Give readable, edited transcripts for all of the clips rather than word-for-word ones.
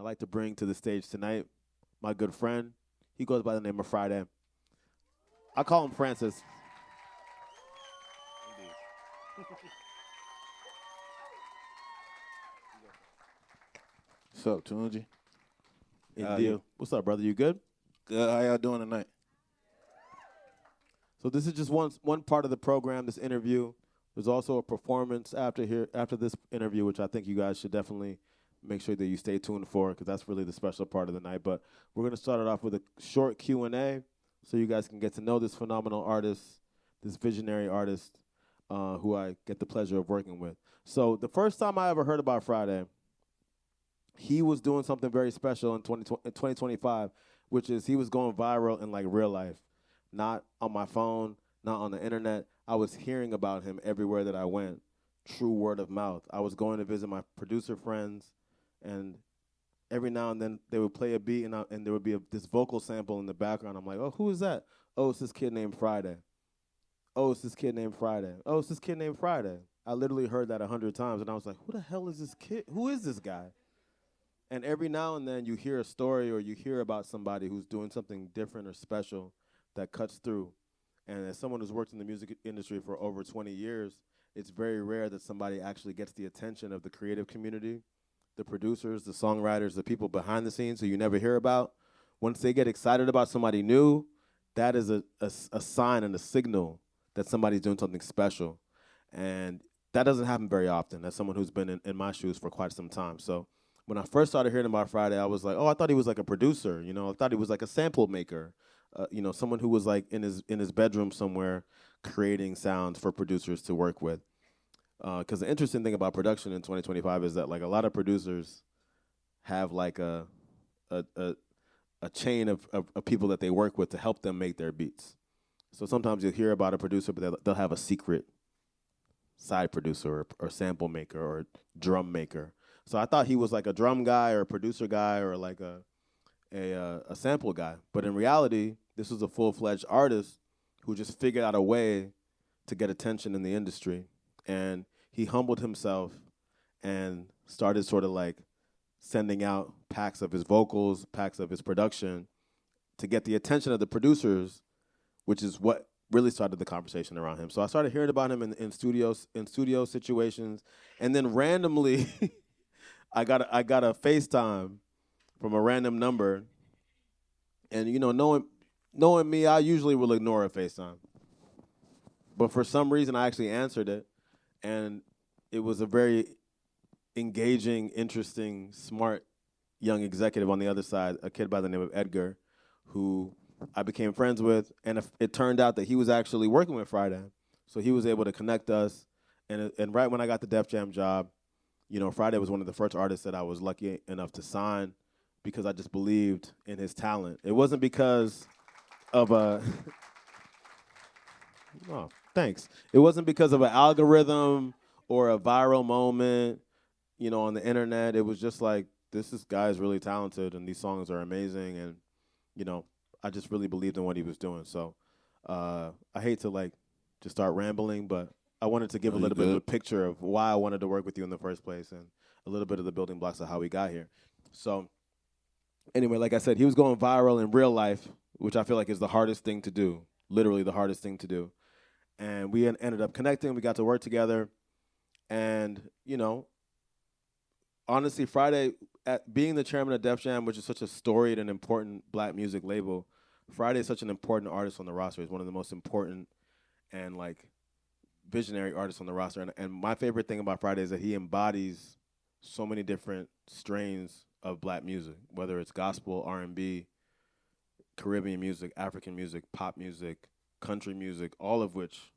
like to bring to the stage tonight my good friend. He goes by the name of Fridayy. I call him Francis. What's up, Tunji? How are Indeed. you? What's up, brother? You good? Good. How y'all doing tonight? So this is just one part of the program, this interview. There's also a performance after this interview, which I think you guys should definitely make sure that you stay tuned for, because that's really the special part of the night. But we're going to start it off with a short Q&A so you guys can get to know this phenomenal artist, this visionary artist who I get the pleasure of working with. So the first time I ever heard about Fridayy, he was doing something very special in 2025, which is he was going viral in like real life, not on my phone, not on the internet. I was hearing about him everywhere that I went, true word of mouth. I was going to visit my producer friends, and every now and then they would play a beat, and there would be this vocal sample in the background. I'm like, oh, who is that? Oh, it's this kid named Fridayy. Oh, it's this kid named Fridayy. Oh, it's this kid named Fridayy. I literally heard that 100 times, and I was like, who the hell is this kid? Who is this guy? And every now and then you hear a story or you hear about somebody who's doing something different or special that cuts through. And as someone who's worked in the music industry for over 20 years, it's very rare that somebody actually gets the attention of the creative community, the producers, the songwriters, the people behind the scenes who you never hear about. Once they get excited about somebody new, that is a sign and a signal that somebody's doing something special. And that doesn't happen very often as someone who's been in my shoes for quite some time. So when I first started hearing about Fridayy, I was like, oh, I thought he was like a producer. You know, I thought he was like a sample maker. You know, someone who was like in his bedroom somewhere creating sounds for producers to work with. Because the interesting thing about production in 2025 is that like a lot of producers have like a, a, a chain of people that they work with to help them make their beats. So sometimes you'll hear about a producer, but they'll have a secret side producer or sample maker or drum maker. So I thought he was like a drum guy or a producer guy or like a sample guy. But in reality, this was a full-fledged artist who just figured out a way to get attention in the industry. And he humbled himself and started sort of like sending out packs of his vocals, packs of his production to get the attention of the producers, which is what really started the conversation around him. So I started hearing about him in studio situations, and then randomly I got a FaceTime from a random number, and you know, knowing me, I usually will ignore a FaceTime, but for some reason I actually answered it, and it was a very engaging, interesting, smart young executive on the other side, a kid by the name of Edgar, who I became friends with, and it turned out that he was actually working with Fridayy, so he was able to connect us, and right when I got the Def Jam job, you know, Fridayy was one of the first artists that I was lucky enough to sign because I just believed in his talent. It wasn't because of a oh, thanks. It wasn't because of an algorithm or a viral moment, you know, on the internet. It was just like this guy is really talented and these songs are amazing, and you know, I just really believed in what he was doing. So I hate to like just start rambling, but I wanted to give a little bit of a picture of why I wanted to work with you in the first place and a little bit of the building blocks of how we got here. So anyway, like I said, he was going viral in real life, which I feel like is the hardest thing to do, literally the hardest thing to do. And we ended up connecting. We got to work together. And, you know, honestly, Fridayy, being the chairman of Def Jam, which is such a storied and important black music label, Fridayy is such an important artist on the roster. He's one of the most important and, like, visionary artists on the roster. And my favorite thing about Fridayy is that he embodies so many different strains of black music, whether it's gospel, R&B, Caribbean music, African music, pop music, country music, all of which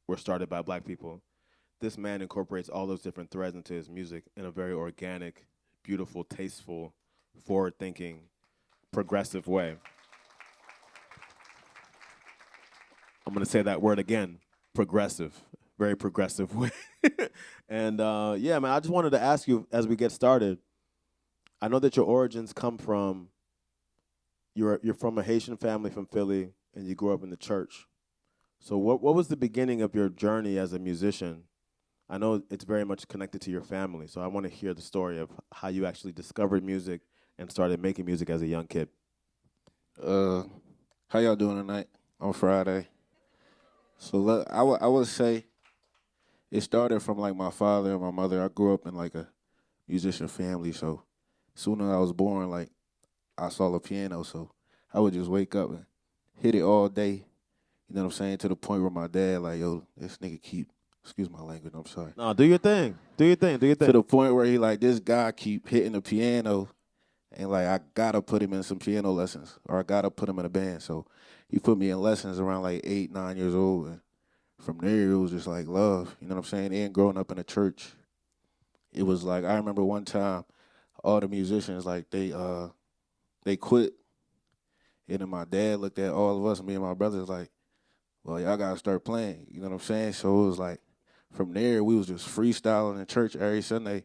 were started by black people. This man incorporates all those different threads into his music in a very organic, beautiful, tasteful, forward-thinking, progressive way. I'm going to say that word again, progressive, very progressive way. And yeah, man, I just wanted to ask you as we get started, I know that your origins come from, you're from a Haitian family from Philly, and you grew up in the church. So what was the beginning of your journey as a musician? I know it's very much connected to your family. So I want to hear the story of how you actually discovered music and started making music as a young kid. Uh, how y'all doing tonight on Friday? So look, I would say it started from like my father and my mother. I grew up in like a musician family, so soon as I was born, like I saw the piano, so I would just wake up and hit it all day. You know what I'm saying? To the point where my dad like, yo, this nigga keep, excuse my language, I'm sorry. No, do your thing. Do your thing. Do your To thing. the point where he like, this guy keep hitting the piano, and like I gotta put him in some piano lessons, or I gotta put him in a band. So he put me in lessons around like 8, 9 years old, and from there it was just like love. You know what I'm saying? And growing up in a church, it was like I remember one time all the musicians like they quit, and then my dad looked at all of us, me and my brothers, like, well, y'all gotta start playing. You know what I'm saying? So it was like from there we was just freestyling in church every Sunday,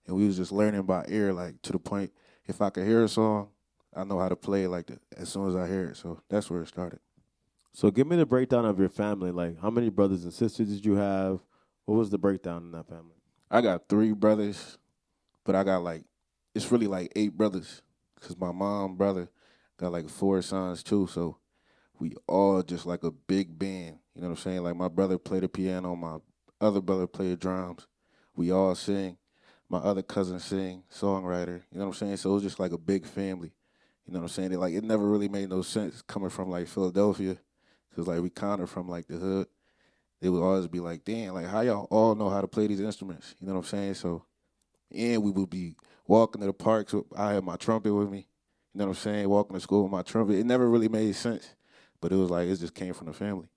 and we was just learning by ear, like to the point if I could hear a song, I know how to play it like that as soon as I hear it. So that's where it started. So give me the breakdown of your family. Like, how many brothers and sisters did you have? What was the breakdown in that family? I got 3 brothers, but I got like it's really like 8 brothers, cause my mom brother got like 4 sons too. So we all just like a big band. You know what I'm saying? Like my brother played the piano, my other brother played the drums. We all sing. My other cousin sing, songwriter. You know what I'm saying? So it was just like a big family. You know what I'm saying? Like it never really made no sense coming from like Philadelphia, cause like we kind of from like the hood. They would always be like, damn, like how y'all all know how to play these instruments? You know what I'm saying? So and we would be walking to the parks. I had my trumpet with me. You know what I'm saying? Walking to school with my trumpet. It never really made sense, but it was like it just came from the family.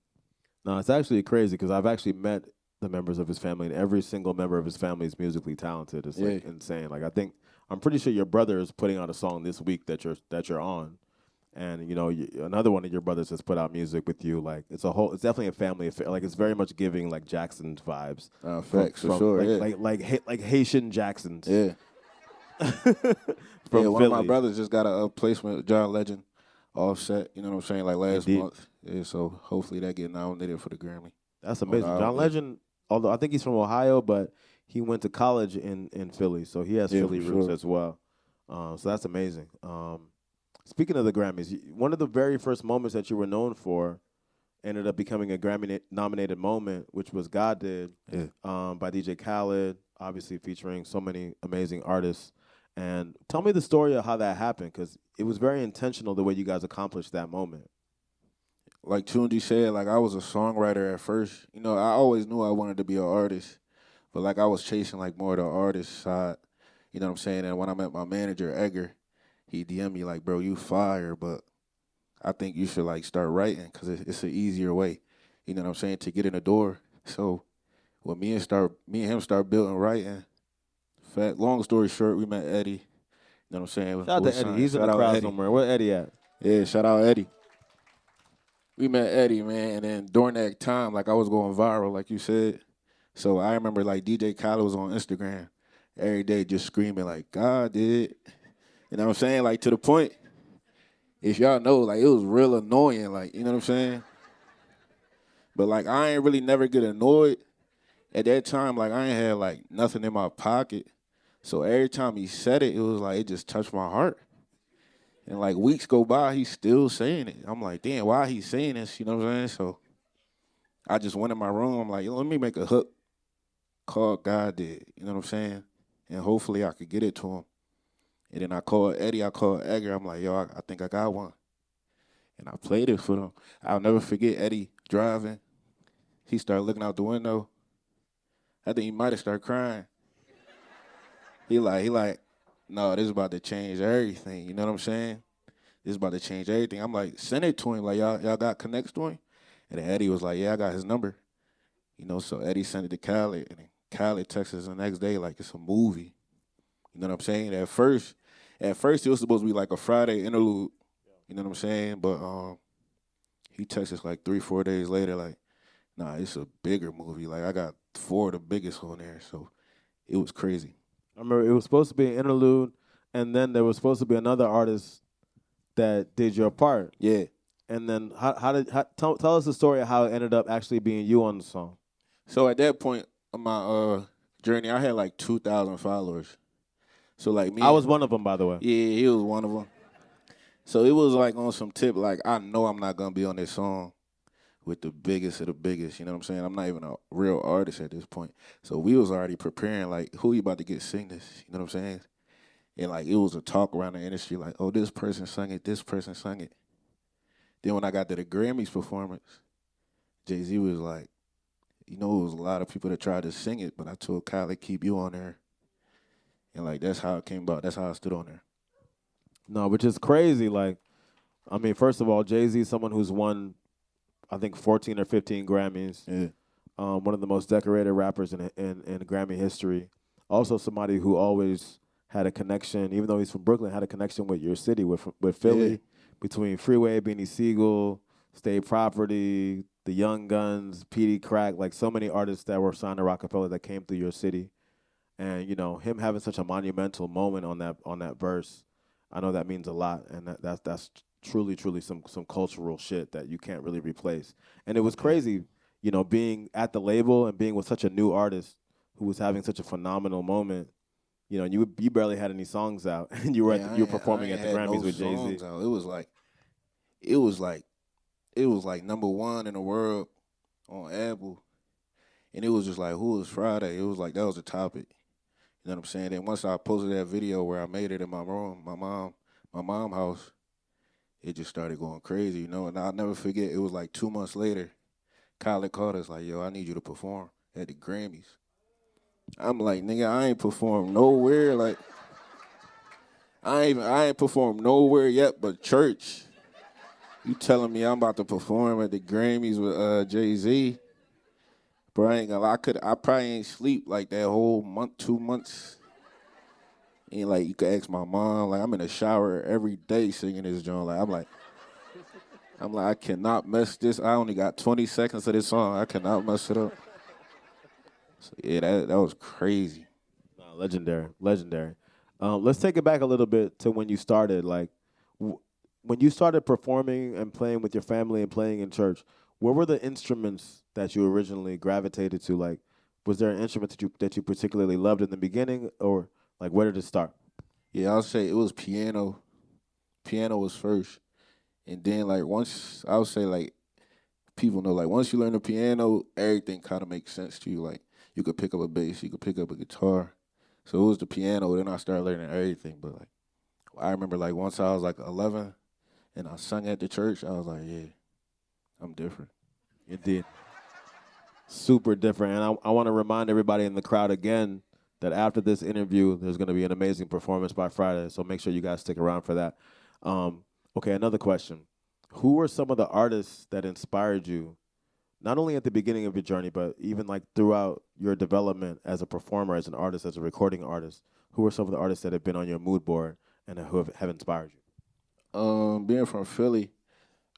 No, it's actually crazy because I've actually met the members of his family, and every single member of his family is musically talented. It's like Yeah. insane. Like I'm pretty sure your brother is putting out a song this week that you're on, and you know another one of your brothers has put out music with you. Like it's definitely a family affair. Like it's very much giving like Jackson vibes Facts for sure. Yeah. like Haitian Jacksons Yeah. Yeah, from one of my Philly. brothers just got a placement with John Legend, Offset. You know what I'm saying? Like last Indeed. month. Yeah, so hopefully that get nominated for the Grammy. That's On the amazing. John album, yeah. Legend, although I think he's from Ohio, but he went to college in Philly, so he has Yeah, Philly for roots sure. as well. So that's amazing. Speaking of the Grammys, one of the very first moments that you were known for ended up becoming a Grammy-nominated moment, which was "God Did" Yeah. by DJ Khaled, obviously featuring so many amazing artists. And tell me the story of how that happened, because it was very intentional the way you guys accomplished that moment. Like Tunji said, like I was a songwriter at first. You know, I always knew I wanted to be an artist, but like I was chasing like more the artist side. You know what I'm saying? And when I met my manager, Edgar, he DM'd me like, bro, you fire, but I think you should like start writing because it's an easier way. You know what I'm saying? To get in the door. So when me and him start building writing. Long story short, we met Eddie. You know what I'm saying? Shout out to Eddie. He's in Shout the out crowd Eddie. somewhere. Where Eddie at? Yeah, shout out Eddie. We met Eddie, man, and then during that time, like I was going viral, like you said. So I remember like DJ Khaled was on Instagram every day just screaming like, God did. You know what I'm saying? Like to the point, if y'all know, like it was real annoying, like, you know what I'm saying? But like I ain't really never get annoyed. At that time, like I ain't had like nothing in my pocket. So every time he said it, it was like it just touched my heart. And like weeks go by, he's still saying it. I'm like, damn, why he saying this? You know what I'm saying? So I just went in my room. I'm like, let me make a hook called God Did. You know what I'm saying? And hopefully I could get it to him. And then I called Eddie, I called Edgar. I'm like, yo, I think I got one. And I played it for them. I'll never forget Eddie driving. He started looking out the window. I think he might have started crying. He like, no, this is about to change everything. You know what I'm saying? This is about to change everything. I'm like, send it to him. Like, y'all got connects to him? And then Eddie was like, yeah, I got his number. You know, so Eddie sent it to Khaled. And then Khaled texted us the next day like it's a movie. You know what I'm saying? At first, it was supposed to be like a Friday interlude. You know what I'm saying? But he texted us like 3-4 days later like, nah, it's a bigger movie. Like, I got 4 of the biggest on there. So it was crazy. I remember it was supposed to be an interlude, and then there was supposed to be another artist that did your part. Yeah. And then tell us the story of how it ended up actually being you on the song. So at that point, on my journey, I had like 2,000 followers. So like I me, was one of them, by the way. yeah, he was one of them. So it was like on some tip, like I know I'm not gonna be on this song with the biggest of the biggest. You know what I'm saying? I'm not even a real artist at this point. So we was already preparing, like, who you about to get sing this? You know what I'm saying? And like it was a talk around the industry, like, oh, this person sung it, this person sung it. Then when I got to the Grammys performance, Jay-Z was like, you know, it was a lot of people that tried to sing it, but I told Khaled, keep you on there. And like that's how it came about. That's how I stood on there. No, which is crazy. Like, I mean, first of all, Jay Z is someone who's won, I think, 14 or 15 Grammys. Yeah. One of the most decorated rappers in Grammy history. Also, somebody who always had a connection, even though he's from Brooklyn, had a connection with your city, with Yeah. Philly, between Freeway, Beanie Siegel, State Property, the Young Guns, PD Crack, like so many artists that were signed to Rockefeller that came through your city. And him having such a monumental moment on that verse, I know that means a lot, and that's truly some cultural shit that you can't really replace. And it was Yeah. crazy, being at the label and being with such a new artist who was having such a phenomenal moment. You barely had any songs out, and Yeah, you were I performing ain't at the had Grammys no with Jay Z. songs out. It was like it was like number one in the world on Apple. And it was just like, who was Friday? It was like that was the topic. You know what I'm saying? Then once I posted that video where I made it in my room, my mom house, it just started going crazy, you know. And I'll never forget. It was like 2 months later, Khaled called us like, "Yo, I need you to perform at the Grammys." I'm like, nigga, I ain't performed nowhere. Like, I ain't performed nowhere yet but church. You telling me I'm about to perform at the Grammys with Jay-Z? Bro, I ain't gonna lie, I probably ain't sleep like that whole month, 2 months. And like you could ask my mom, like I'm in the shower every day singing this joint. I'm like, I cannot mess this. I only got 20 seconds of this song. I cannot mess it up. So yeah, that was crazy. No, legendary, legendary. Let's take it back a little bit to when you started. Like, w- when you started performing and playing with your family and playing in church, what were the instruments that you originally gravitated to? Like, was there an instrument that you particularly loved in the beginning, or like where did it start? Yeah, I'll say it was piano. Piano was first. And then like once I would say like people know like once you learn the piano, everything kind of makes sense to you. Like you could pick up a bass, you could pick up a guitar. So it was the piano. Then I started learning everything. But like I remember like once I was like 11 and I sung at the church, I was like, yeah, I'm different. Indeed, super different. And I want to remind everybody in the crowd again that after this interview, there's going to be an amazing performance by Friday. So make sure you guys stick around for that. Okay, another question. Who were some of the artists that inspired you, not only at the beginning of your journey, but even like throughout your development as a performer, as an artist, as a recording artist? Who are some of the artists that have been on your mood board and who have inspired you? Being from Philly,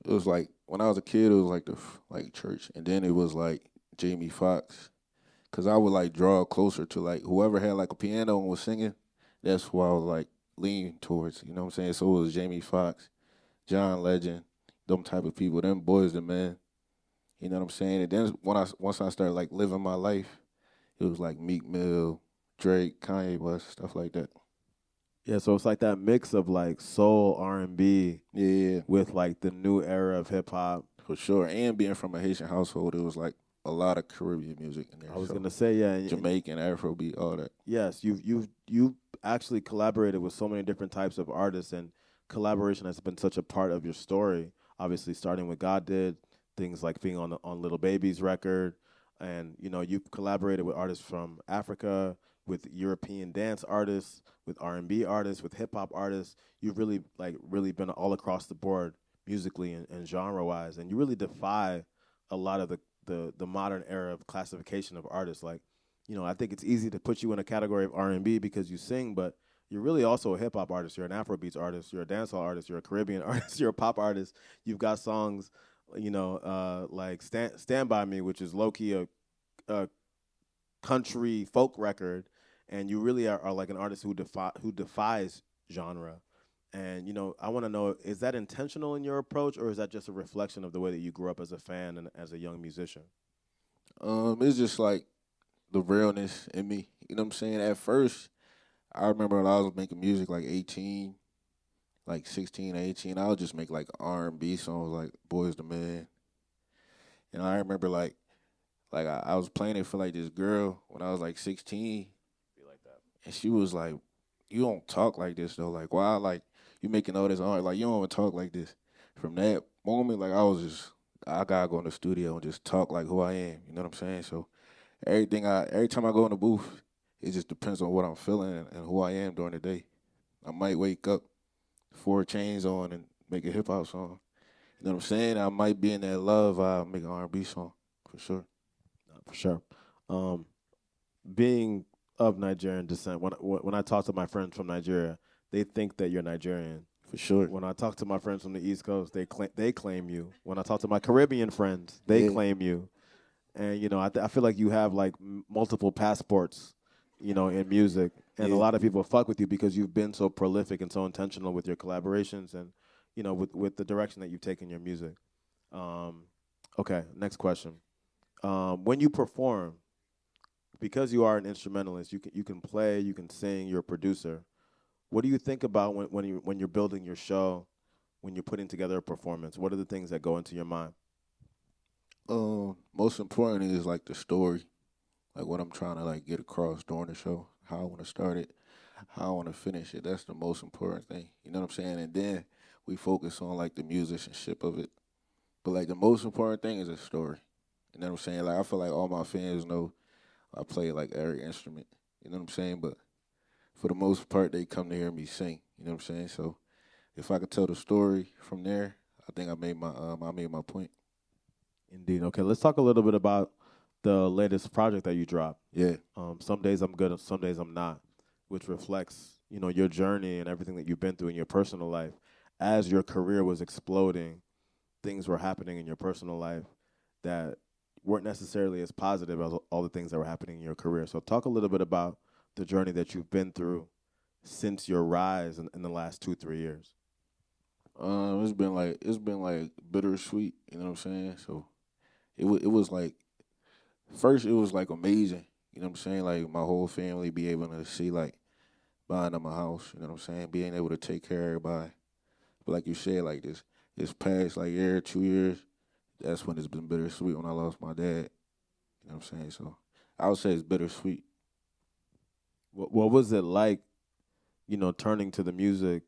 it was like when I was a kid, it was like like church, and then it was like Jamie Foxx, cause I would like draw closer to like whoever had like a piano and was singing. That's who I was like lean towards. You know what I'm saying? So it was Jamie Foxx, John Legend, them type of people, them boys, the man. You know what I'm saying? And then once I started like living my life, it was like Meek Mill, Drake, Kanye West, stuff like that. Yeah, so it's like that mix of like soul R&B Yeah, with like the new era of hip hop. for sure. And being from a Haitian household, it was like a lot of Caribbean music in there. I was So gonna say, yeah, Jamaican, Afrobeat, all that. yes, you've actually collaborated with so many different types of artists, and collaboration has been such a part of your story. Obviously, starting with God did things like being on Little Baby's record, and you've collaborated with artists from Africa, with European dance artists, with R&B artists, with hip hop artists. You've really been all across the board musically and genre wise, and you really defy a lot of the modern era of classification of artists. Like, I think it's easy to put you in a category of R&B because you sing, but you're really also a hip hop artist. You're an Afrobeats artist. You're a dancehall artist. You're a Caribbean artist. You're a pop artist. You've got songs, like Stand By Me, which is low key a country folk record, and you really are like an artist who defies genre. And I want to know, is that intentional in your approach, or is that just a reflection of the way that you grew up as a fan and as a young musician? It's just like the realness in me. You know what I'm saying? At first, I remember when I was making music like 18, like 16, 18. I would just make like R&B songs like Boys the Man. And I remember I was playing it for like this girl when I was like 16, Be like that. and she was like, "You don't talk like this though. Like why? Like you making all this art? Like you don't even talk like this." From that moment, like I gotta go in the studio and just talk like who I am. You know what I'm saying? So every time I go in the booth, it just depends on what I'm feeling and who I am during the day. I might wake up, 4 chains on, and make a hip hop song. You know what I'm saying? I might be in that love vibe, make an R&B song for sure. For sure. Um, being of Nigerian descent, when I talk to my friends from Nigeria, they think that you're Nigerian. For sure. When I talk to my friends from the East Coast, they claim you. When I talk to my Caribbean friends, they Yeah. claim you. And I feel like you have like multiple passports, in music. And a Yeah. lot of people fuck with you because you've been so prolific and so intentional with your collaborations and with the direction that you've taken your music. Um, okay, next question. When you perform, because you are an instrumentalist, you can play, you can sing, you're a producer. What do you think about when you're building your show, when you're putting together a performance? What are the things that go into your mind? Most important is like the story, like what I'm trying to like get across during the show, how I want to start it, how I want to finish it. That's the most important thing. You know what I'm saying? And then we focus on like the musicianship of it. But like the most important thing is the story. You know what I'm saying? Like I feel like all my fans know I play like every instrument. You know what I'm saying? But for the most part, they come to hear me sing. You know what I'm saying? So if I could tell the story from there, I think I made my point. Indeed. Okay, let's talk a little bit about the latest project that you dropped. Yeah. Some days I'm good, and some days I'm not, which reflects, your journey and everything that you've been through in your personal life. As your career was exploding, things were happening in your personal life that weren't necessarily as positive as all the things that were happening in your career. So talk a little bit about the journey that you've been through since your rise in the last 2, 3 years. It's been like bittersweet. You know what I'm saying? So it was like first it was like amazing. You know what I'm saying? Like my whole family be able to see like buying them a house. You know what I'm saying? Being able to take care of everybody. But like you said, like this past like year, 2 years, that's when it's been bittersweet when I lost my dad. You know what I'm saying? So I would say it's bittersweet. What was it like, turning to the music,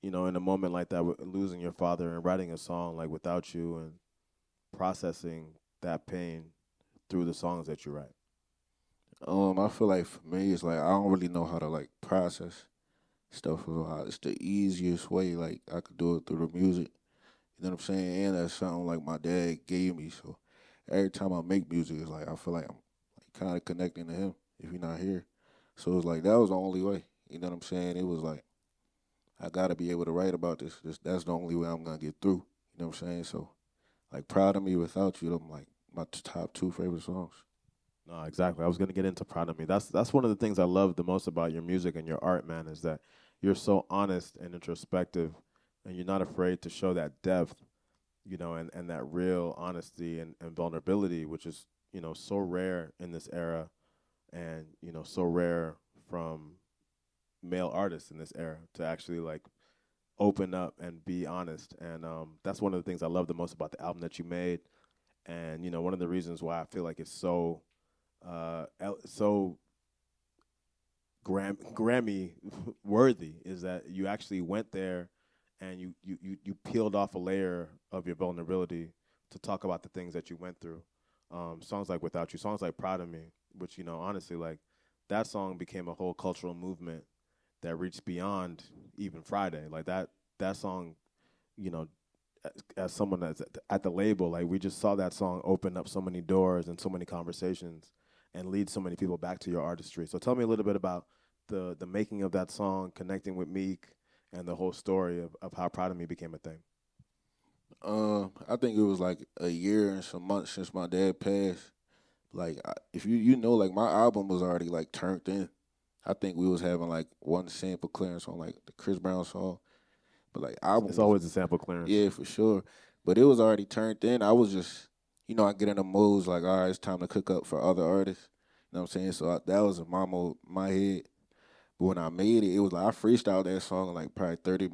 in a moment like that, with losing your father and writing a song like without you and processing that pain through the songs that you write? I feel like for me, it's like I don't really know how to like process stuff. It's the easiest way like I could do it through the music. You know what I'm saying? And that's something like my dad gave me. So every time I make music, it's like I feel like I'm like kind of connecting to him if he's not here. So it's like that was the only way. You know what I'm saying? It was like I gotta be able to write about this. That's the only way I'm gonna get through. You know what I'm saying? So like proud of me without you. I'm like my top two favorite songs. No, exactly. I was gonna get into Proud of Me. That's one of the things I love the most about your music and your art, man, is that you're so honest and introspective, and you're not afraid to show that depth, and that real honesty and vulnerability, which is so rare in this era, and so rare from male artists in this era to actually like open up and be honest. And that's one of the things I love the most about the album that you made. And one of the reasons why I feel like it's so Grammy worthy is that you actually went there and you peeled off a layer of your vulnerability to talk about the things that you went through. Songs like Without You, songs like Proud of Me, which honestly, like, that song became a whole cultural movement that reached beyond even Friday. Like that song, you know, as someone that's at the label, like, we just saw that song open up so many doors and so many conversations and lead so many people back to your artistry. So tell me a little bit about the making of that song, connecting with Meek, and the whole story of how Proud of Me became a thing. I think it was like a year and some months since my dad passed. Like if you know, like my album was already like turned in. I think we was having like one sample clearance on like the Chris Brown song, but like album It's was always a sample clearance. yeah for sure. But it was already turned in. I was just I get in the mood like all right, it's time to cook up for other artists. know what I'm saying? So that was in my head. But when I made it, it was like I freestyled that song in like probably 30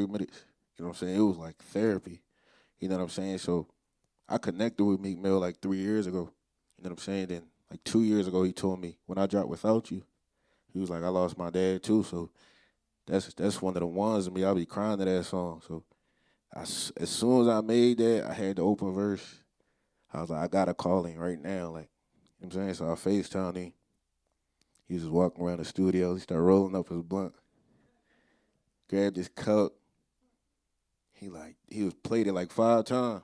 minutes. You know what I'm saying? It was like therapy. You know what I'm saying? So I connected with Meek Mill like 3 years ago. You know what I'm saying? Then like 2 years ago, he told me when I dropped Without You, he was like, I lost my dad too. So that's one of the ones of me. I'll be crying to that song. So as soon as I made that, I had the open verse. I was like, I gotta call him right now. Like, you know what I'm saying? So I FaceTimed him. He was just walking around the studio. He started rolling up his blunt, grabbed his cup. He was played it like 5 times.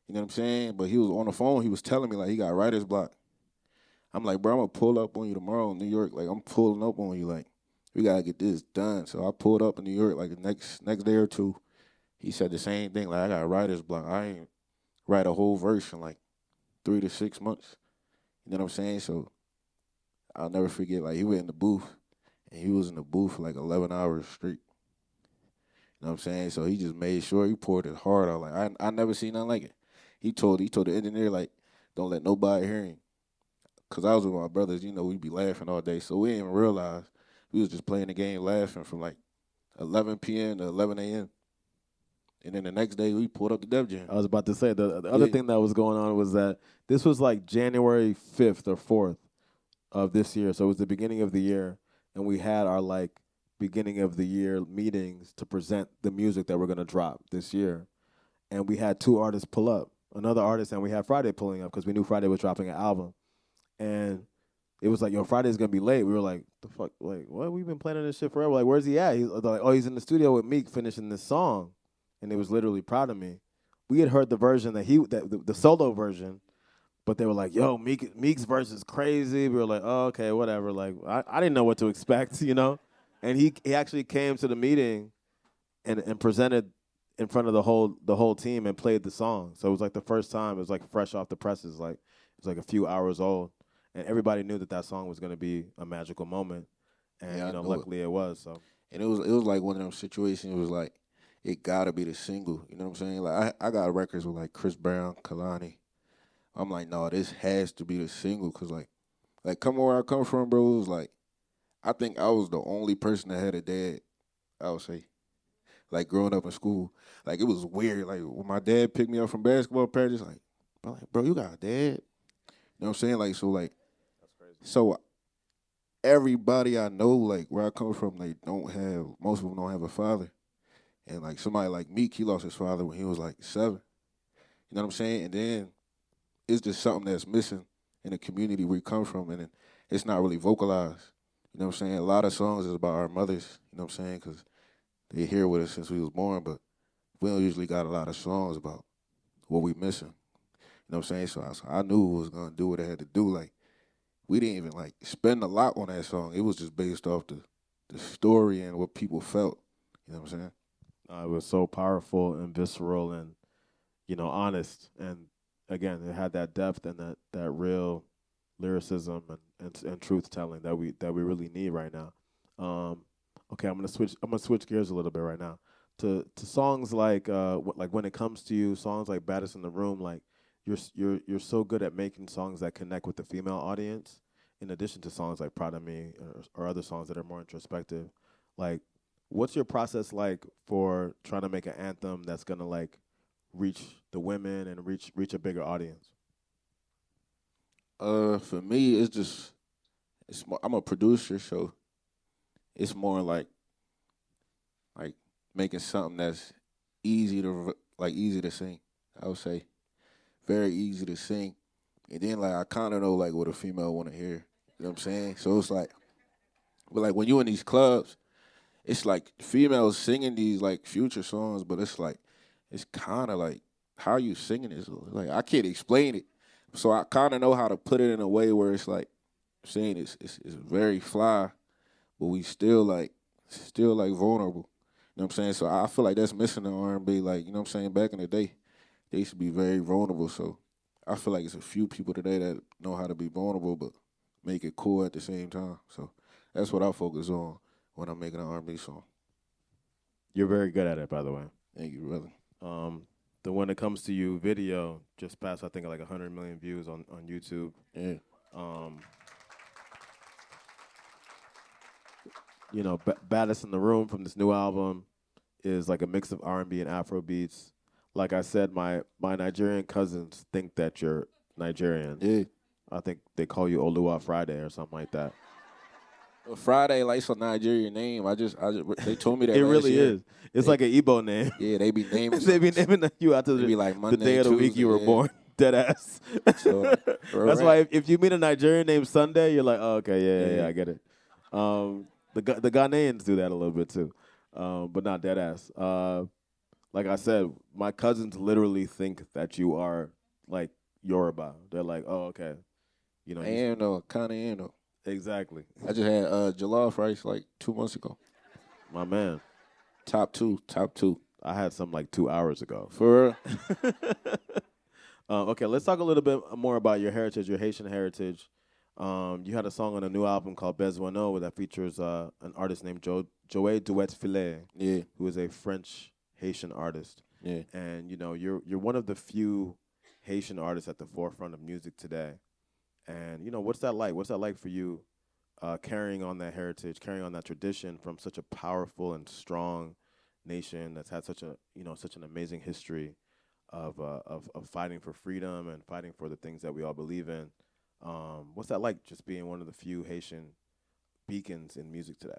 You know what I'm saying? But he was on the phone. He was telling me like he got writer's block. I'm like, bro, I'm gonna pull up on you tomorrow in New York. Like I'm pulling up on you. Like we gotta get this done. So I pulled up in New York like the next day or two. He said the same thing. Like I got writer's block. I ain't write a whole verse in like 3 to 6 months. You know what I'm saying? So I'll never forget. Like he went in the booth and he was in the booth for like 11 hours straight. You know what I'm saying? So he just made sure he poured his heart out. Like I never seen nothing like it. He told the engineer like, don't let nobody hear him. Cause I was with my brothers, you know, we'd be laughing all day. So we didn't even realize we was just playing the game laughing from like 11 p.m. to 11 a.m. And then the next day we pulled up the Def Jam. I was about to say the other Yeah. thing that was going on was that this was like January 5th or 4th of this year. So it was the beginning of the year, and we had our like beginning of the year meetings to present the music that we're gonna drop this year. And we had two artists pull up, another artist, and we had Friday pulling up because we knew Friday was dropping an album. And it was like, yo, Friday's gonna be late. We were like, the fuck, like, what? We've been planning this shit forever. Like, where's he at? He's like, oh, he's in the studio with Meek finishing this song, and it was literally Proud of Me. We had heard the version the solo version, but they were like, yo, Meek's verse is crazy. We were like, oh, okay, whatever. Like, I didn't know what to expect, you know. And he actually came to the meeting and presented in front of the whole team and played the song. So it was like the first time. It was like fresh off the presses. Like it was like a few hours old, and everybody knew that song was going to be a magical moment. And Yeah, I knew it. luckily it was. So And it was like one of them situations. It was like it gotta be the single. You know what I'm saying? Like I got records with like Chris Brown, Kalani. I'm like, no, this has to be the single because like come where I come from, bro. It was like I think I was the only person that had a dad. I would say, like growing up in school, like it was weird. Like when my dad picked me up from basketball practice, like, I'm like, bro, you got a dad? You know what I'm saying? So everybody I know, like where I come from, they don't have most of them don't have a father. And like somebody like Meek, he lost his father when he was like 7. You know what I'm saying? And then it's just something that's missing in the community we come from, and it's not really vocalized. You know what I'm saying? A lot of songs is about our mothers. You know what I'm saying? Because they here with us since we was born, but we don't usually got a lot of songs about what we missing. You know what I'm saying? So I knew it was gonna do what it had to do. Like we didn't even like spend a lot on that song. It was just based off the story and what people felt. You know what I'm saying? it was so powerful and visceral and honest. And again, it had that depth and that real lyricism and truth telling that we really need right now. Um, okay, I'm gonna switch gears a little bit right now to songs like like When It Comes to You, songs like Baddest in the Room. Like you're so good at making songs that connect with the female audience. In addition to songs like Proud of Me or other songs that are more introspective, like what's your process like for trying to make an anthem that's gonna like reach the women and reach a bigger audience? For me, it's just it's more, I'm a producer, so it's more like making something that's easy to sing. I would say very easy to sing, and then like I kind of know like what a female want to hear. You know what I'm saying? So it's like, but like when you in these clubs, it's like females singing these like future songs, but it's kind of like how you singing is like I can't explain it. So I kind of know how to put it in a way where it's like saying it's very fly, but we still like vulnerable. You know what I'm saying? So I feel like that's missing in R&B. Like you know what I'm saying? Back in the day, they used to be very vulnerable. So I feel like it's a few people today that know how to be vulnerable, but make it cool at the same time. So that's what I focus on when I'm making an R&B song. You're very good at it, by the way. Thank you, brother. Um, the When It Comes to You video just passed, I think, like 100 million views on YouTube. Yeah. Um, Baddest in the Room from this new album is like a mix of R&B and Afro beats. Like I said, my Nigerian cousins think that you're Nigerian. Yeah. I think they call you Oluwa Friday or something like that. Well, Fridayy likes a Nigerian name. They told me that It last really year. is. It's They, like an Igbo name. yeah, they be naming They be something. naming you after They be like the day Monday, of the week Tuesday, you were yeah. born. Dead ass. So like, That's right, why if you meet a Nigerian named Sunday, you're like, oh, okay, yeah, yeah. I get it. The Ghanaians do that a little bit too, but not dead ass. Like I said, my cousins literally think that you are like Yoruba. They're like, oh, okay, I you am though, kind of am though. exactly, I just had jollof rice like 2 months ago. my man. Top two, top two. I had some like 2 hours ago. For real? Okay, let's talk a little bit more about your heritage, your Haitian heritage. You had a song on a new album called Besoino that features an artist named Joey Duet Filet, Yeah, who is a French Haitian artist. yeah. And you're one of the few Haitian artists at the forefront of music today. And what's that like? What's that like for you, carrying on that heritage, carrying on that tradition from such a powerful and strong nation that's had such an amazing history of fighting for freedom and fighting for the things that we all believe in. What's that like, just being one of the few Haitian beacons in music today?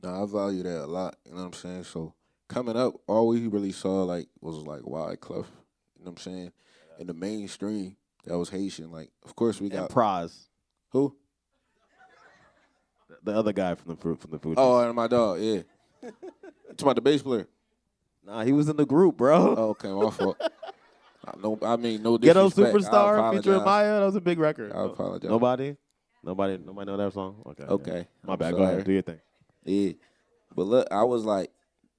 No, I value that a lot. You know what I'm saying? So coming up, all we really saw like was like Wyclef. You know what I'm saying? In the mainstream, that was Haitian. Like, of course we And got Praz, who? the other guy from the Oh, Fugees. and my dog. Yeah. You talking about the bass player? Nah, he was in the group, bro. Oh, okay, my fault. I mean, no Ghetto disrespect. I Superstar featuring apologize. Maya. That was a big record. I apologize. Nobody know that song. Okay, yeah. Okay, My I'm bad. Go ahead, sorry. do your thing. Yeah, but look, I was like,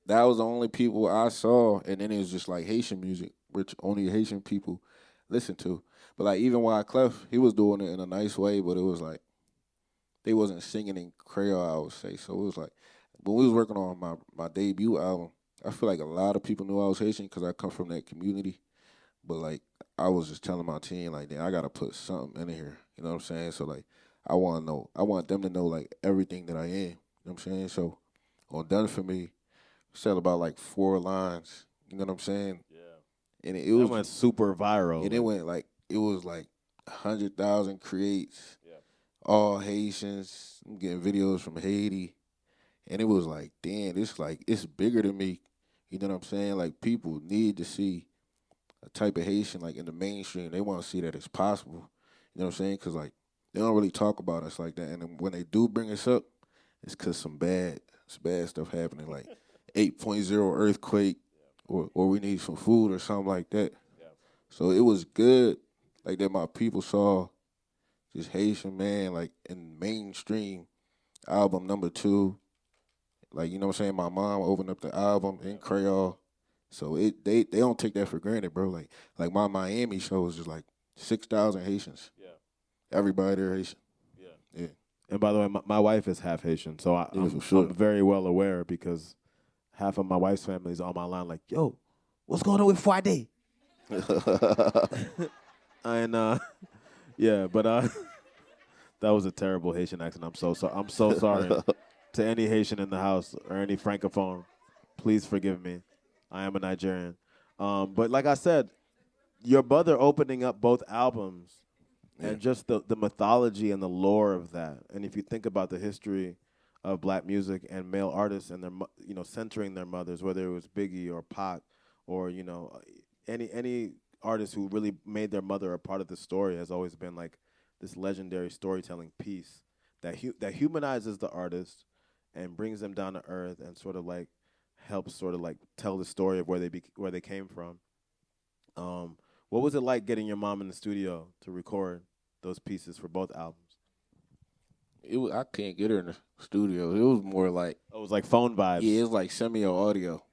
that was the only people I saw, and then it was just like Haitian music, which only Haitian people listen to. But like even Wyclef, he was doing it in a nice way, but it was like they wasn't singing in Creole, I would say. So it was like when we was working on my debut album, I feel like a lot of people knew I was Haitian because I come from that community. But like I was just telling my team like, damn, I gotta put something in here. You know what I'm saying? So like I want them to know like everything that I am. You know what I'm saying? So on Done For Me, said about like 4 lines. You know what I'm saying? Yeah. And That went super viral. it went like it was like 100,000 creates, Yeah. all Haitians. I'm getting videos from Haiti, and it was like, damn, it's bigger than me. You know what I'm saying? Like people need to see a type of Haitian like in the mainstream. They want to see that it's possible. You know what I'm saying? Because like they don't really talk about us like that, and then when they do bring us up, it's because it's bad stuff happening, like 8.0 earthquake, or we need some food or something like that. Yeah. So it was good, like that. My people saw this Haitian man like in mainstream album number 2. Like, you know what I'm saying? My mom opened up the album in Creole. So they don't take that for granted, bro. Like my Miami show was just like 6,000 Haitians. Yeah. Everybody there Haitian. Yeah. Yeah. And by the way, my wife is half Haitian, so Yeah, for sure. I'm very well aware because half of my wife's family is on my line like, yo, what's going on with Fridayy? And yeah, but that was a terrible Haitian accent. I'm so sorry to any Haitian in the house or any francophone. Please forgive me. I am a Nigerian. But like I said, your brother opening up both albums and just the mythology and the lore of that. And if you think about the history of black music and male artists and their centering their mothers, whether it was Biggie or Pac or any artist who really made their mother a part of the story, has always been like this legendary storytelling piece that humanizes the artist and brings them down to earth and sort of like helps sort of like tell the story of where they came from. What was it like getting your mom in the studio to record those pieces for both albums? I can't get her in the studio. It was more like, Oh, it was like phone vibes. yeah, it was like send me your audio.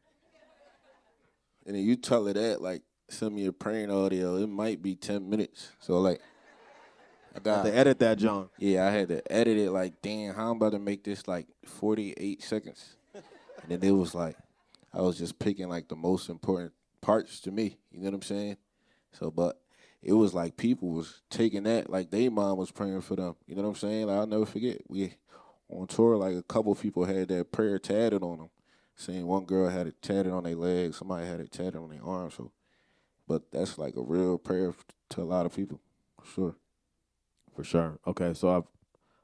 And then you tell her that, like, send me your praying audio. It might be 10 minutes. So, like, I got to edit that, John. Yeah, I had to edit it like, damn, how I'm about to make this like 48 seconds. And then it was like, I was just picking like the most important parts to me. You know what I'm saying? So, but it was like people was taking that, like they mom was praying for them. You know what I'm saying? Like, I'll never forget. on tour, like a couple people had that prayer tatted on them. Seen one girl had it tatted on their leg, somebody had it tatted on their arm. So, but that's like a real prayer to a lot of people, for sure. For sure. Okay, so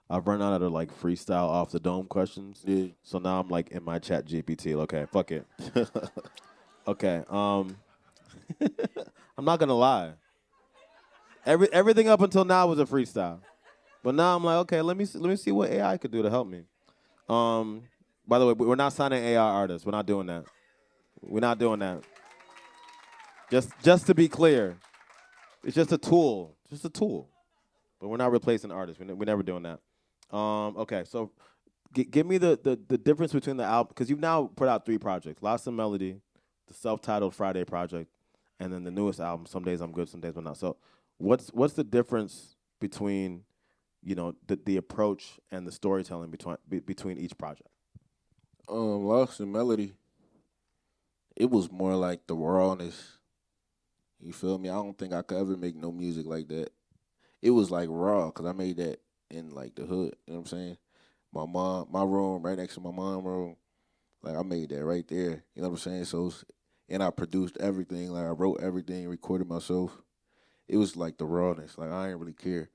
I've run out of like freestyle off the dome questions. Yeah. So now I'm like in my chat GPT. Okay, fuck it. Okay. I'm not gonna lie. Everything up until now was a freestyle, but now I'm like, okay, let me see what AI could do to help me. Um, by the way, we're not signing AI artists. We're not doing that. We're not doing that. Just to be clear, it's just a tool. Just a tool. But we're not replacing artists. We're never doing that. Okay, so give me the difference between the album, because you've now put out 3 projects: Lost in Melody, the self-titled Fridayy project, and then the newest album, Some Days I'm Good, Some Days I'm Not. So what's the difference between the approach and the storytelling between each project? Lost in Melody, it was more like the rawness. You feel me? I don't think I could ever make no music like that. It was like raw because I made that in like the hood. You know what I'm saying? My room right next to my mom room. Like I made that right there. You know what I'm saying? So, and I produced everything. Like I wrote everything, recorded myself. It was like the rawness. Like I didn't really care.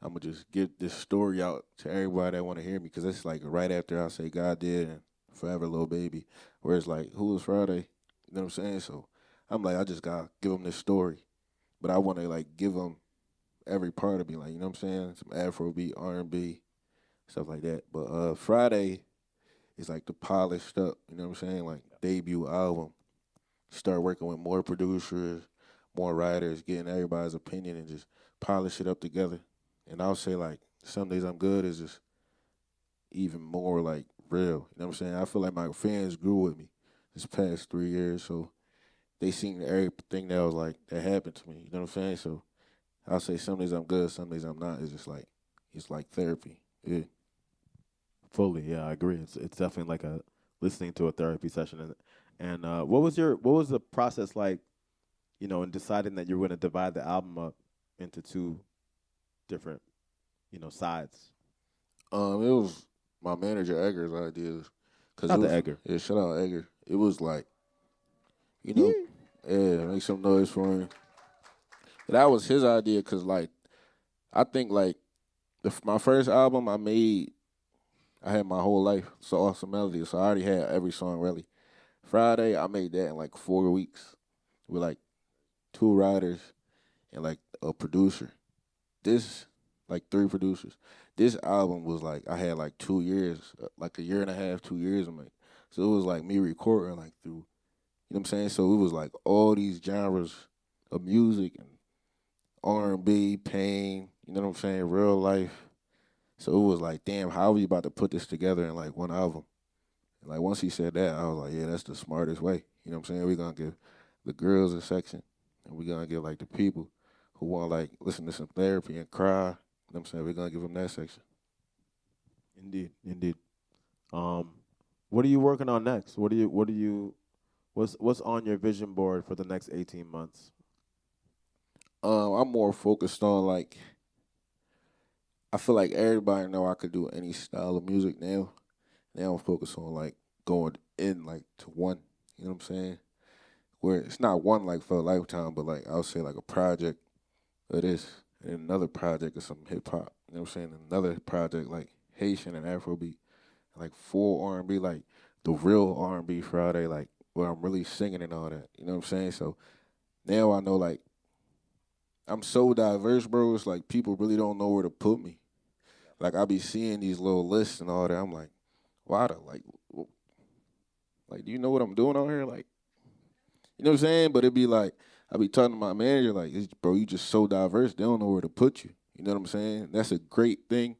I'm gonna just get this story out to everybody that want to hear me because it's like right after I say God did and Forever Little Baby, where it's like who was Friday? You know what I'm saying? So I'm like I just gotta give them this story, but I want to like give them every part of me, like you know what I'm saying? Some Afrobeat, R&B, stuff like that. But Fridayy is like the polished up, you know what I'm saying? Like debut album. Start working with more producers, more writers, getting everybody's opinion and just polish it up together. And I'll say like Some Days I'm Good is just even more like real. You know what I'm saying? I feel like my fans grew with me this past 3 years, so they seen everything that was like that happened to me. You know what I'm saying? So I'll say some days I'm good, some days I'm not. It's just like it's like therapy. Yeah. Fully, yeah, I agree. It's definitely like a listening to a therapy session. And what was the process like, in deciding that you were going to divide the album up into 2 different, sides? It was my manager Edgar's ideas, cause it Not the was Edgar. yeah. Shout out Edgar. It was like you know, Yeah. yeah, make some noise for him. That was his idea, cause like I think like my first album I made, I had my whole life so awesome melody, so I already had every song really. Fridayy I made that in like 4 weeks with like 2 writers and like a producer. This like 3 producers. This album was like I had like 2 years, like a year and a half, 2 years of make. So it was like me recording like through, you know what I'm saying? So it was like all these genres of music and R&B, pain, you know what I'm saying, real life. So it was like, damn, how are we about to put this together in like one album? And like once he said that, I was like, yeah, that's the smartest way. You know what I'm saying? We're gonna give the girls a section and we're gonna give like the people who want like listen to some therapy and cry. You know what I'm saying? We're gonna give them that section. Indeed, indeed. Um, what are you working on next? What's on your vision board for the next 18 months? I'm more focused on like I feel like everybody know I could do any style of music now. Now I'm focused on like going in like to one. You know what I'm saying? Where it's not one like for a lifetime, but like I'll say like a project of this and another project of some hip hop. You know what I'm saying? Another project like Haitian and Afrobeat, like full R&B, like the real R&B Friday, like where I'm really singing and all that. You know what I'm saying? So now I know like I'm so diverse, bro. It's like people really don't know where to put me. Like I be seeing these little lists and all that. I'm like, why the like, do you know what I'm doing out here? Like, you know what I'm saying? But it'd be like, I be talking to my manager, like, bro, you just so diverse, they don't know where to put you. You know what I'm saying? That's a great thing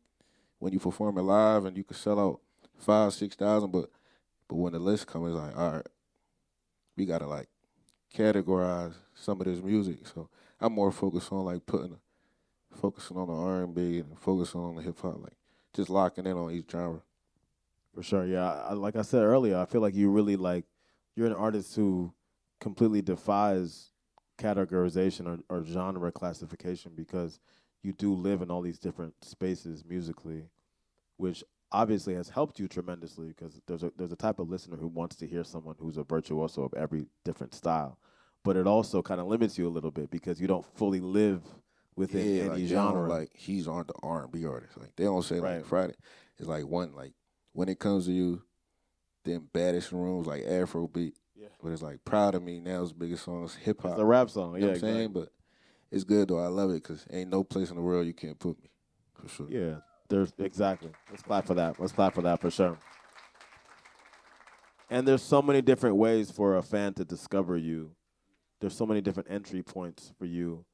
when you perform it live and you can sell out 5, 6,000, but when the list comes, it's like, all right, we gotta like categorize some of this music. So I'm more focused on like focusing on the R&B and focusing on the hip hop, like just locking in on each genre. For sure, yeah. Like I said earlier, I feel like you're an artist who completely defies categorization or genre classification because you do live in all these different spaces musically, which obviously has helped you tremendously because there's a type of listener who wants to hear someone who's a virtuoso of every different style, but it also kind of limits you a little bit because you don't fully live within Yeah, any like they don't genre. like he's on the R&B artist. Like they don't say Right. like Friday. It's like when it comes to you, them baddest rooms like Afrobeat. Yeah. But it's like Proud of Me now his biggest song is hip It's hop. a rap song. You know Yeah, what I'm saying? exactly. But it's good though. I love it because ain't no place in the world you can't put me, for sure. Yeah. There's exactly. Let's clap for that. Let's clap for that for sure. And there's so many different ways for a fan to discover you. There's so many different entry points for you.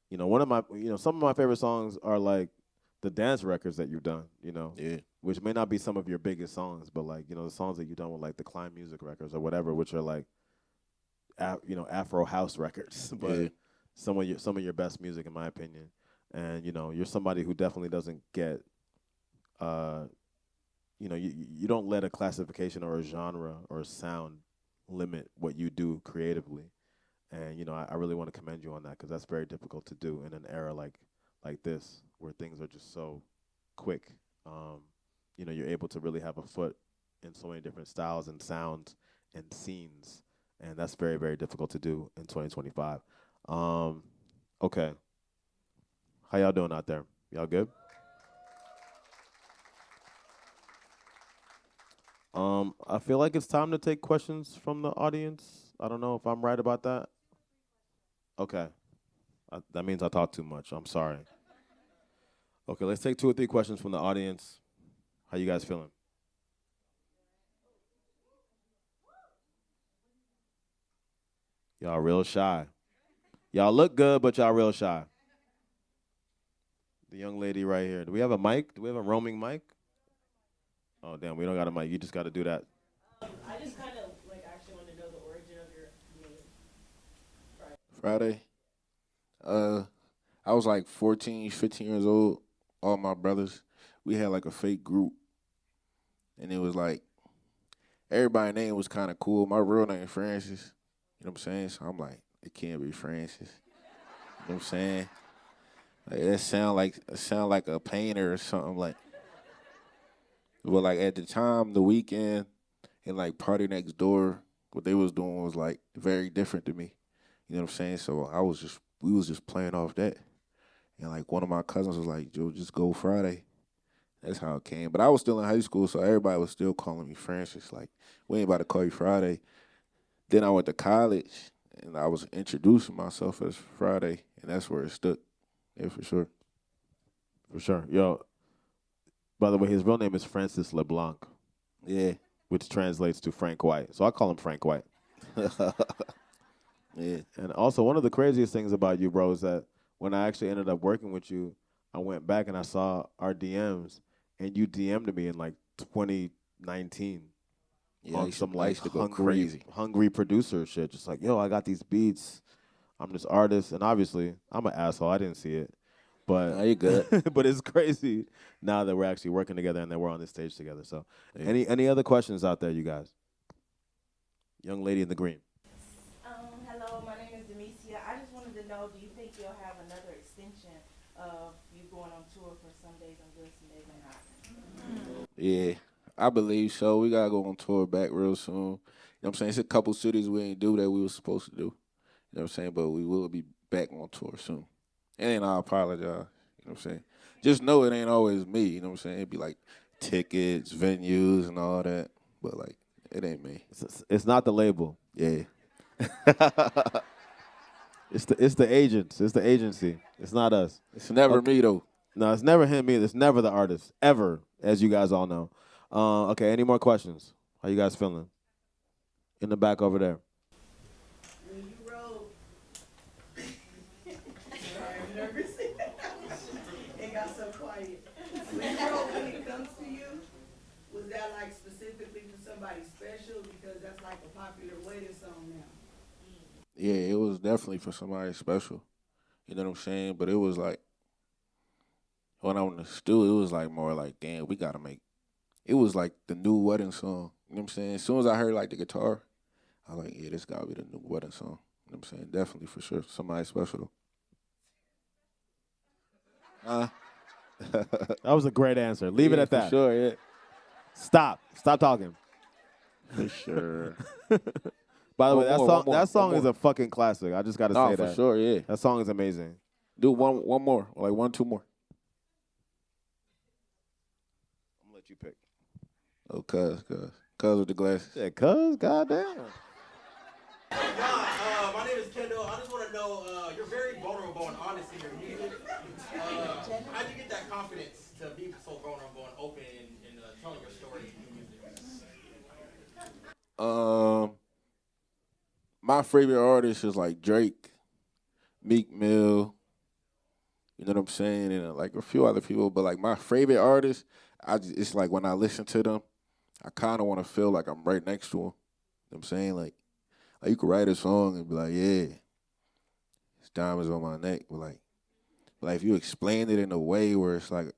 One of my, some of my favorite songs are like the dance records that you've done, Yeah, which may not be some of your biggest songs, but like, the songs that you've done with like the Clive Music records or whatever, which are like, Afro house records, yeah, but some of your best music, in my opinion. And, you're somebody who definitely doesn't get, uh, you don't let a classification or a genre or a sound limit what you do creatively. And I really want to commend you on that because that's very difficult to do in an era like this where things are just so quick. You're able to really have a foot in so many different styles and sounds and scenes, and that's very very difficult to do in 2025. Okay, how y'all doing out there? Y'all good? I feel like it's time to take questions from the audience. I don't know if I'm right about that. Okay. That means I talk too much. I'm sorry. Okay, let's take 2 or 3 questions from the audience. How you guys feeling? Y'all real shy. Y'all look good, but y'all real shy. The young lady right here. Do we have a mic? Do we have a roaming mic? Oh, damn, we don't got a mic. You just got to do that. I just kind of like actually want to know the origin of your name. Friday. Uh, I was like 14, 15 years old. All my brothers, we had like a fake group, and it was like everybody's name was kind of cool. My real name Francis. You know what I'm saying? So I'm like, it can't be Francis. You know what I'm saying? Like that sound like a painter or something like. But like at the time, the weekend and like party next door, what they was doing was like very different to me. You know what I'm saying? So we was just playing off that. And like one of my cousins was like, Joe, just go Friday. That's how it came. But I was still in high school, so everybody was still calling me Francis. Like, we ain't about to call you Friday. Then I went to college and I was introducing myself as Friday, and that's where it stuck. Yeah, for sure. For sure. Yo, by the way, his real name is Francis LeBlanc, Yeah. which translates to Frank White. So I call him Frank White. Yeah. And also, one of the craziest things about you, bro, is that when I actually ended up working with you, I went back and I saw our DMs, and you DM'd me in like 2019 Yeah, on some I like used to go hungry, crazy. hungry producer shit. Just like, yo, I got these beats. I'm this artist, and obviously, I'm an asshole. I didn't see it, but Nah, you good. but it's crazy now that we're actually working together and that we're on this stage together. So, Yeah. any other questions out there, you guys? Young lady in the green. Hello, my name is Demesia. I just wanted to know, do you think you'll have another extension of you going on tour for some days I'm good, some days I'm not? Yeah, I believe so. We gotta go on tour back real soon. You know what I'm saying? It's a couple cities we ain't do that we was supposed to do. You know what I'm saying? But we will be back on tour soon. And I apologize. You know what I'm saying? Just know it ain't always me. You know what I'm saying? It'd be like tickets, venues, and all that. But like, it ain't me. It's not the label. Yeah. It's the agents. It's the agency. It's not us. It's never Okay. me though. No, it's never him either. It's never the artist ever, as you guys all know. Okay. Any more questions? How you guys feeling? In the back over there. When you wrote, sorry, I'm nervous. It got so quiet. When you wrote When It Comes to You, was that like specifically for somebody special? Because that's like a popular wedding song now. Yeah, it was definitely for somebody special. You know what I'm saying? But it was like when I was in the studio, it was like more like, damn, we gotta make. It was like the new wedding song. You know what I'm saying? As soon as I heard like the guitar, I was like, yeah, this gotta be the new wedding song. You know what I'm saying? Definitely for sure. Somebody special. That was a great answer. Leave it Yeah, at for that. sure, yeah. Stop talking. For sure. By the way, that song one is more. a fucking classic. I just gotta Nah, say for that. sure, yeah. That song is amazing. Do one more, like 1, 2 more. I'm gonna let you pick. Oh, cuz with the glasses. Yeah, cuz, goddamn. My name is Kendall. I just want to know, you're very vulnerable and honest in your music. How'd you get that confidence to be so vulnerable and open in telling your story in your music? My favorite artist is like Drake, Meek Mill, you know what I'm saying, and like a few other people. But like my favorite artist, it's like when I listen to them, I kind of want to feel like I'm right next to them. You know what I'm saying? Like you could write a song and be like, yeah, it's diamonds on my neck. But like if you explain it in a way where it's like,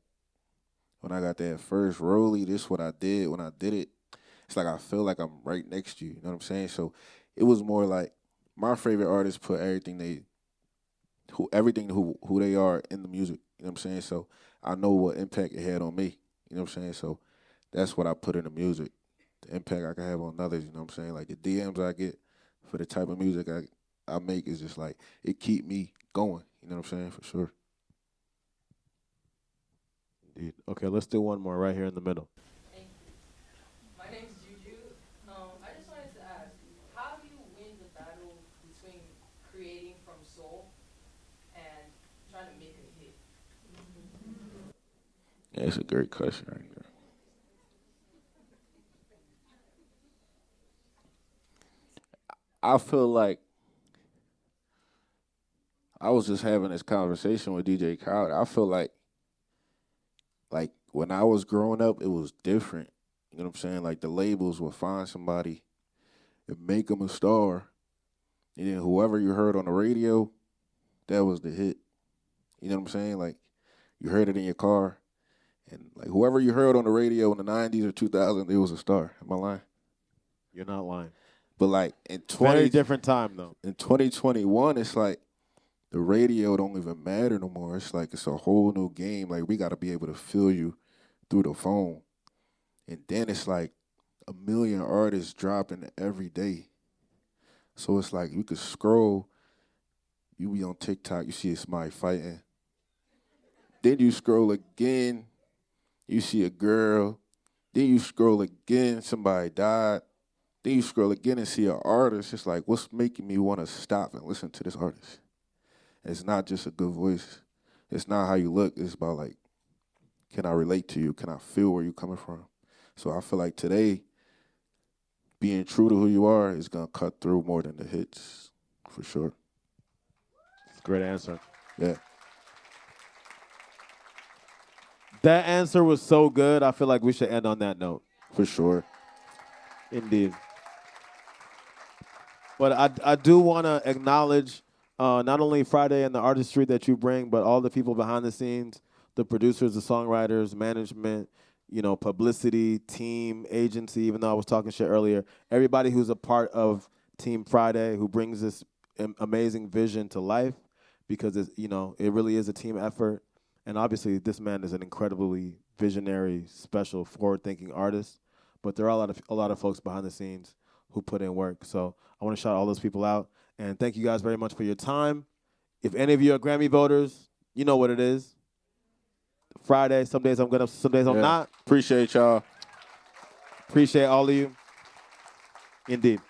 when I got that first rollie, this what I did when I did it. It's like I feel like I'm right next to you. You know what I'm saying? So it was more like my favorite artists put everything who they are in the music. You know what I'm saying? So I know what impact it had on me. You know what I'm saying? So that's what I put in the music. The impact I can have on others. You know what I'm saying? Like the DMs I get for the type of music I make is just like it keep me going. You know what I'm saying? For sure. Indeed. Okay, let's do one more right here in the middle. Thank you. My name's Juju. I just wanted to ask, how do you win the battle between creating from soul and trying to make a hit? Yeah, it's a great question right there. I feel like I was just having this conversation with DJ Khaled. I feel like when I was growing up, it was different. You know what I'm saying? Like the labels would find somebody and make them a star, and then whoever you heard on the radio, that was the hit. You know what I'm saying? Like you heard it in your car, and like whoever you heard on the radio in the '90s or 2000s, it was a star. Am I lying? You're not lying. But like in Very different time though. in 2021, it's like the radio don't even matter no more. It's like it's a whole new game. Like we got to be able to feel you through the phone, and then it's like a million artists dropping every day. So it's like you could scroll. You be on TikTok, you see somebody fighting. Then you scroll again, you see a girl. Then you scroll again, somebody died. Then you scroll again and see an artist. It's like, what's making me want to stop and listen to this artist? It's not just a good voice. It's not how you look. It's about like, can I relate to you? Can I feel where you're coming from? So I feel like today, being true to who you are is going to cut through more than the hits, for sure. It's a great answer. Yeah. That answer was so good. I feel like we should end on that note. For sure. Indeed. But I do want to acknowledge not only Fridayy and the artistry that you bring, but all the people behind the scenes, the producers, the songwriters, management, publicity, team, agency, even though I was talking shit earlier, everybody who's a part of Team Fridayy, who brings this amazing vision to life, because it really is a team effort. And obviously this man is an incredibly visionary, special, forward-thinking artist, but there are a lot of folks behind the scenes who put in work. So I want to shout all those people out. And thank you guys very much for your time. If any of you are Grammy voters, you know what it is. Friday, some days I'm good, some days I'm not. Appreciate y'all. Appreciate all of you. Indeed.